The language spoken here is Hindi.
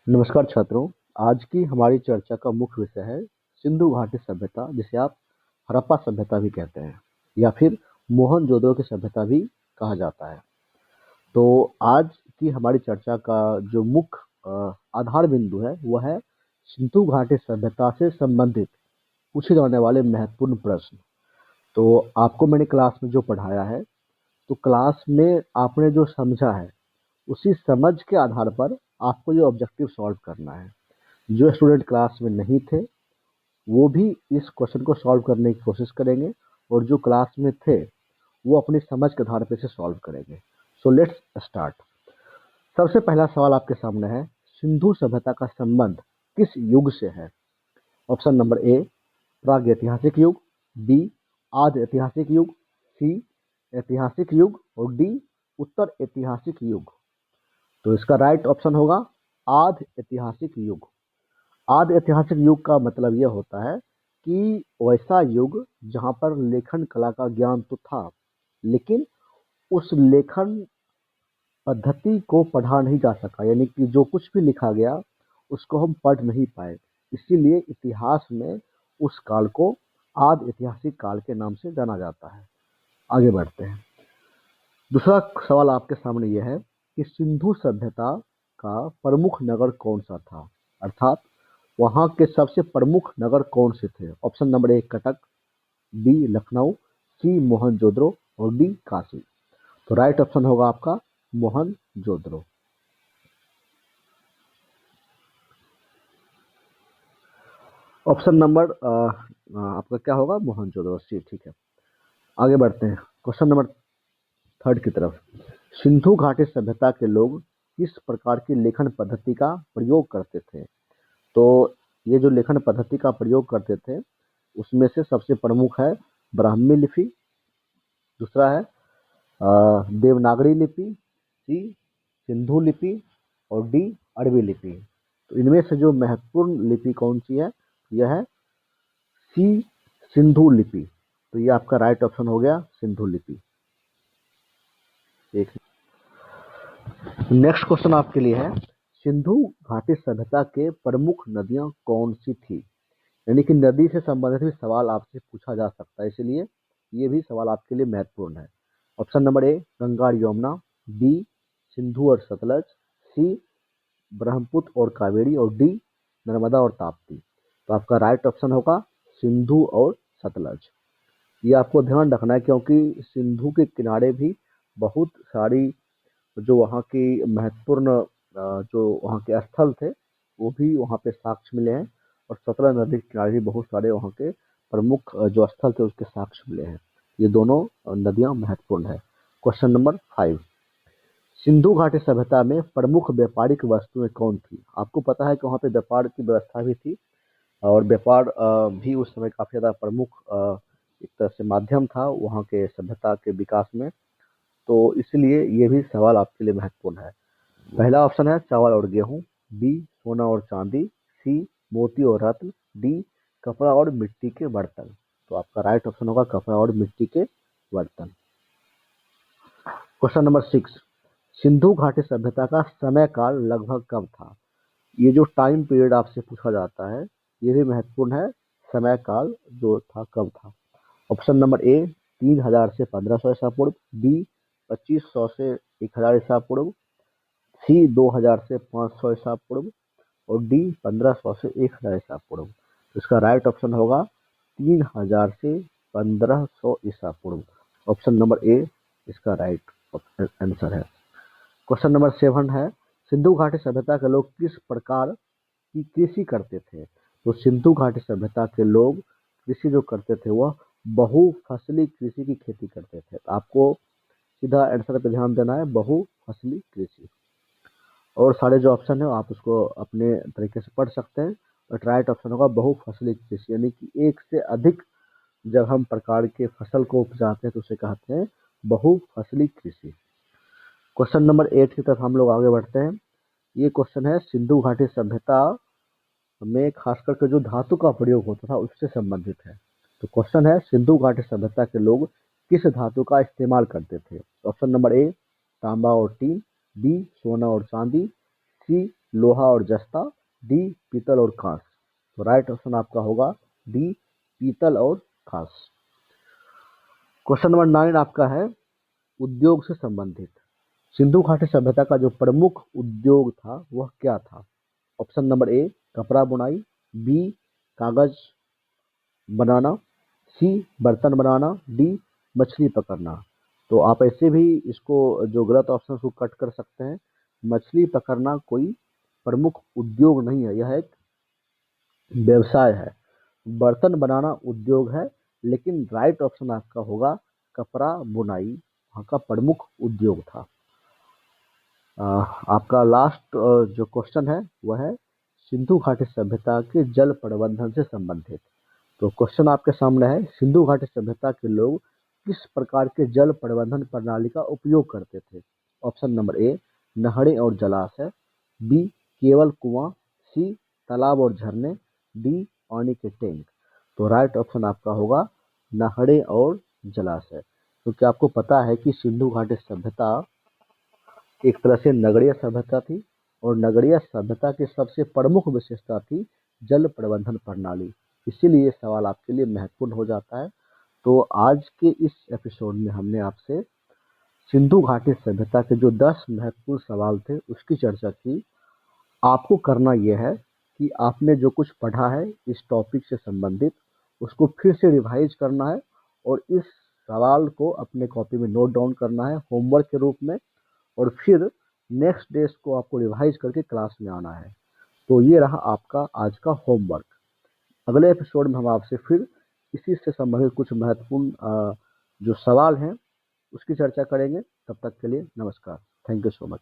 नमस्कार छात्रों। आज की हमारी चर्चा का मुख्य विषय है सिंधु घाटी सभ्यता, जिसे आप हड़प्पा सभ्यता भी कहते हैं या फिर मोहनजोदड़ो की सभ्यता भी कहा जाता है। तो आज की हमारी चर्चा का जो मुख्य आधार बिंदु है वह है सिंधु घाटी सभ्यता से संबंधित पूछे जाने वाले महत्वपूर्ण प्रश्न। तो आपको मैंने क्लास में जो पढ़ाया है, तो क्लास में आपने जो समझा है उसी समझ के आधार पर आपको ये ऑब्जेक्टिव सॉल्व करना है। जो स्टूडेंट क्लास में नहीं थे वो भी इस क्वेश्चन को सॉल्व करने की कोशिश करेंगे, और जो क्लास में थे वो अपनी समझ के आधार पर इसे सॉल्व करेंगे। So let's start. सबसे पहला सवाल आपके सामने है, सिंधु सभ्यता का संबंध किस युग से है? ऑप्शन नंबर ए प्राग ऐतिहासिक युग, बी आदि ऐतिहासिक युग, सी ऐतिहासिक युग और डी उत्तर ऐतिहासिक युग। तो इसका राइट ऑप्शन होगा आदि ऐतिहासिक युग। आदि ऐतिहासिक युग का मतलब यह होता है कि वैसा युग जहां पर लेखन कला का ज्ञान तो था, लेकिन उस लेखन पद्धति को पढ़ा नहीं जा सका, यानी कि जो कुछ भी लिखा गया उसको हम पढ़ नहीं पाए। इसीलिए इतिहास में उस काल को आदि ऐतिहासिक काल के नाम से जाना जाता है। आगे बढ़ते हैं। दूसरा सवाल आपके सामने यह है कि सिंधु सभ्यता का प्रमुख नगर कौन सा था, अर्थात वहां के सबसे प्रमुख नगर कौन से थे? Option number A Cuttack, B Lucknow, C Mohenjodaro और डी काशी। तो राइट ऑप्शन होगा आपका मोहनजोदड़ो। ऑप्शन नंबर आपका क्या होगा? मोहनजोदड़ो, सी, ठीक है। आगे बढ़ते हैं क्वेश्चन नंबर थर्ड की तरफ। सिंधु घाटी सभ्यता के लोग किस प्रकार की लेखन पद्धति का प्रयोग करते थे? तो ये जो लेखन पद्धति का प्रयोग करते थे उसमें से सबसे प्रमुख है ब्राह्मी लिपि, दूसरा है देवनागरी लिपि, सी सिंधु लिपि और डी अरबी लिपि। तो इनमें से जो महत्वपूर्ण लिपि कौन सी है? यह है सी सिंधु लिपि। तो ये आपका राइट ऑप्शन हो गया, सिंधु लिपि। एक नेक्स्ट क्वेश्चन आपके लिए है, सिंधु घाटी सभ्यता के प्रमुख नदियां कौन सी थी? यानी कि नदी से संबंधित भी सवाल आपसे पूछा जा सकता है, इसलिए ये भी सवाल आपके लिए महत्वपूर्ण है। ऑप्शन नंबर ए गंगा और यमुना, बी सिंधु और सतलज, सी ब्रह्मपुत्र और कावेरी और डी नर्मदा और ताप्ती। तो आपका राइट ऑप्शन होगा सिंधु और सतलज। ये आपको ध्यान रखना है क्योंकि सिंधु के किनारे भी बहुत सारी जो वहाँ की महत्वपूर्ण जो वहाँ के स्थल थे वो भी वहाँ पे साक्ष्य मिले हैं, और सतलज नदी के किनारे भी बहुत सारे वहाँ के प्रमुख जो स्थल थे उसके साक्ष्य मिले हैं। ये दोनों नदियाँ महत्वपूर्ण है। क्वेश्चन नंबर 5, सिंधु घाटी सभ्यता में प्रमुख व्यापारिक वस्तुएं कौन थी? आपको पता है कि वहाँ पे व्यापार की व्यवस्था भी थी, और व्यापार भी उस समय काफी ज्यादा प्रमुख एक तरह से माध्यम था वहाँ के सभ्यता के विकास में। तो इसलिए ये भी सवाल आपके लिए महत्वपूर्ण है। पहला ऑप्शन है चावल और गेहूं, बी सोना और चांदी, सी मोती और रत्न, डी कपड़ा और मिट्टी के बर्तन। तो आपका राइट ऑप्शन होगा कपड़ा और मिट्टी के बर्तन। क्वेश्चन नंबर 6, सिंधु घाटी सभ्यता का समय काल लगभग कब था? ये जो टाइम पीरियड आपसे पूछा जाता है ये भी महत्वपूर्ण है। समय काल जो था कब था? ऑप्शन नंबर ए 3000 से 1500 ईसा पूर्व, बी 2500 से 1000 ईसा पूर्व, सी 2000 से 500 ईसा पूर्व और डी 1500 से 1000 ईसा पूर्व। तो इसका राइट ऑप्शन होगा 3000 से 1500 ईसा पूर्व। ऑप्शन नंबर ए इसका राइट आंसर है। क्वेश्चन नंबर 7 है, सिंधु घाटी सभ्यता के लोग किस प्रकार की कृषि करते थे? तो सिंधु घाटी सभ्यता के लोग कृषि जो करते थे वह बहुफसली कृषि की खेती करते थे। तो आपको सीधा आंसर पे ध्यान देना है, बहुफसली कृषि। और सारे जो ऑप्शन है आप उसको अपने तरीके से पढ़ सकते हैं। बट राइट ऑप्शन होगा बहुफसली कृषि, यानी कि एक से अधिक जब हम प्रकार के फसल को उपजाते हैं तो उसे कहते हैं बहुफसली कृषि। क्वेश्चन नंबर 8 की तरफ हम लोग आगे बढ़ते हैं। ये क्वेश्चन है सिंधु घाटी सभ्यता में खास करके जो धातु का प्रयोग होता था उससे संबंधित है। तो क्वेश्चन है सिंधु घाटी सभ्यता के लोग किस धातु का इस्तेमाल करते थे? ऑप्शन नंबर ए तांबा और टीन, बी सोना और चांदी, सी लोहा और जस्ता, डी पीतल और कांस। तो राइट ऑप्शन आपका होगा डी पीतल और कांस। क्वेश्चन नंबर 9 आपका है उद्योग से संबंधित। सिंधु घाटी सभ्यता का जो प्रमुख उद्योग था वह क्या था? ऑप्शन नंबर ए कपड़ा बुनाई, बी कागज बनाना, सी बर्तन बनाना, डी मछली पकड़ना। तो आप ऐसे भी इसको जो गलत ऑप्शन को कट कर सकते हैं। मछली पकड़ना कोई प्रमुख उद्योग नहीं है, यह एक व्यवसाय है। बर्तन बनाना उद्योग है, लेकिन राइट ऑप्शन आपका होगा कपड़ा बुनाई वहाँ का प्रमुख उद्योग था। आपका लास्ट जो क्वेश्चन है वह है सिंधु घाटी सभ्यता के जल प्रबंधन से संबंधित। तो क्वेश्चन आपके सामने है सिंधु घाटी सभ्यता के लोग किस प्रकार के जल प्रबंधन प्रणाली का उपयोग करते थे? ऑप्शन नंबर ए नहरें और जलाशय, बी केवल कुआं, सी तालाब और झरने, डी पानी के टैंक। तो राइट ऑप्शन आपका होगा नहरें और जलाशय। क्योंकि आपको पता है कि सिंधु घाटी सभ्यता एक तरह से नगरीय सभ्यता थी और नगरीय सभ्यता की सबसे प्रमुख विशेषता थी जल प्रबंधन प्रणाली। इसीलिए ये सवाल आपके लिए महत्वपूर्ण हो जाता है। तो आज के इस एपिसोड में हमने आपसे सिंधु घाटी सभ्यता के जो 10 महत्वपूर्ण सवाल थे उसकी चर्चा की। आपको करना यह है कि आपने जो कुछ पढ़ा है इस टॉपिक से संबंधित उसको फिर से रिवाइज करना है और इस सवाल को अपने कॉपी में नोट डाउन करना है होमवर्क के रूप में, और फिर नेक्स्ट डे को आपको रिवाइज करके क्लास में आना है। तो ये रहा आपका आज का होमवर्क। अगले एपिसोड में हम आपसे फिर इसी से संबंधित कुछ महत्वपूर्ण जो सवाल हैं उसकी चर्चा करेंगे। तब तक के लिए नमस्कार। Thank you so much.